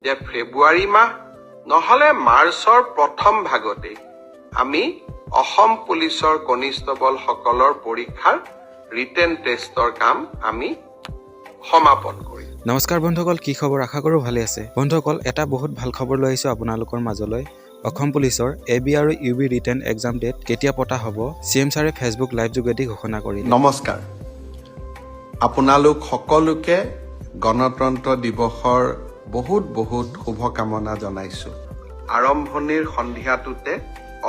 যে ফেব্ৰুৱাৰী মাহ নহলে মাৰ্চৰ প্ৰথম ভাগতেই আমি অসম পুলিচৰ কনিষ্টবল সকলৰ পৰীক্ষাৰ ৰিটেন টেষ্টৰ কাম আমি সমাপন কৰিম। নমস্কাৰ বন্ধুসকল, কি খবৰ? আশা কৰোঁ ভালে আছে। বন্ধুসকল, এটা বহুত ভাল খবৰ লৈ আহিছোঁ আপোনালোকৰ মাজলৈ। অসম পুলিচৰ AB আৰু UB ৰিটেন এক্সাম ডেট কেতিয়া পতা হ'ব CM ছাৰে ফেচবুক লাইভ যোগেদি ঘোষণা কৰিলে। নমস্কাৰ, আপোনালোক সকলোকে গণতন্ত্ৰ দিৱসৰ বহুত বহুত শুভকামনা জনাইছোঁ। আৰম্ভণিৰ সন্ধিয়াটোতে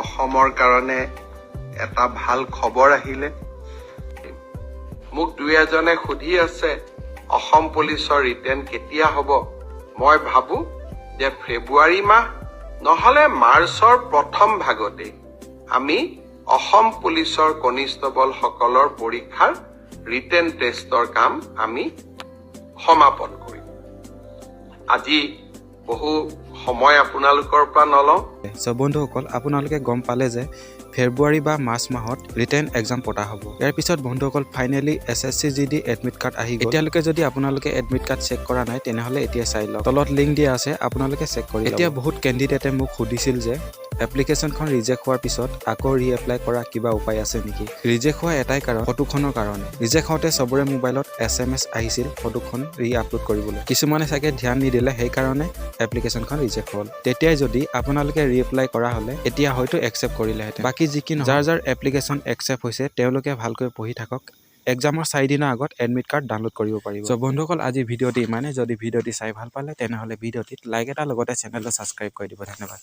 অসমৰ কাৰণে এটা ভাল খবৰ আহিলে। মোক দুই এজনে সুধি আছে অসম পুলিচৰ ৰিটেন কেতিয়া হ'ব। মই ভাবোঁ যে ফেব্ৰুৱাৰী মাহ নহলে মাৰ্চৰ প্ৰথম ভাগতেই আমি অসম পুলিচৰ কনিষ্টবল সকলৰ পৰীক্ষাৰ ৰিটেন টেষ্টৰ কাম আমি সমাপন কৰিম। আজি বহু সময় আপোনালোকৰ পৰা নলওঁ। বন্ধুসকল, আপোনালোকে গম পালে যে ফেব্ৰুৱাৰী বা মাৰ্চ মাহত ৰিটেন এক্সাম পতা হ'ব। ইয়াৰ পিছত বন্ধুসকল finally SSC GD admit card আহি গ'ল। এতিয়ালৈকে যদি আপোনালোকে এডমিট কাৰ্ড চেক কৰা নাই তেনেহ'লে এতিয়া চাই লওক, তলত লিংক দিয়া আছে, আপোনালোকে চেক কৰি লওক। এতিয়া বহুত কেণ্ডিডেটে মোক সুধিছিল যে এপ্লিকেশ্যনখন ৰিজেক্ট হোৱাৰ পিছত আকৌ ৰিএপ্লাই কৰা কিবা উপায় আছে নেকি। ৰিজেক্ট হোৱা এটাই কাৰণ, ফটোখনৰ কাৰণে। ৰিজেক্ট হওঁতে চবৰে মোবাইলত SMS আহিছিল ফটোখন আপলোড কৰিবলৈ। কিছুমানে চাগে ধ্যান নিদিলে, সেইকাৰণে এপ্লিকেশ্যনখন ৰিজেক্ট হ'ল। তেতিয়াই যদি আপোনালোকে ৰিএপ্লাই কৰা হ'লে এতিয়া হয়তো একচেপ্ট কৰিলেহেঁতেন। বাকী যি কি নহয়, যাৰ এপ্লিকেশ্যন একচেপ্ট হৈছে তেওঁলোকে ভালকৈ পঢ়ি থাকক। এক্সামৰ 4 দিনৰ আগত এডমিট কাৰ্ড ডাউনলোড কৰিব পাৰিব। বন্ধুসকল, আজি ভিডিঅ'টি ইমানে। যদি ভিডিঅ'টি চাই ভাল পালে তেনেহ'লে ভিডিঅ'টিত লাইক এটা লগতে চেনেলটো ছাবস্ক্ৰাইব কৰি দিব। ধন্যবাদ।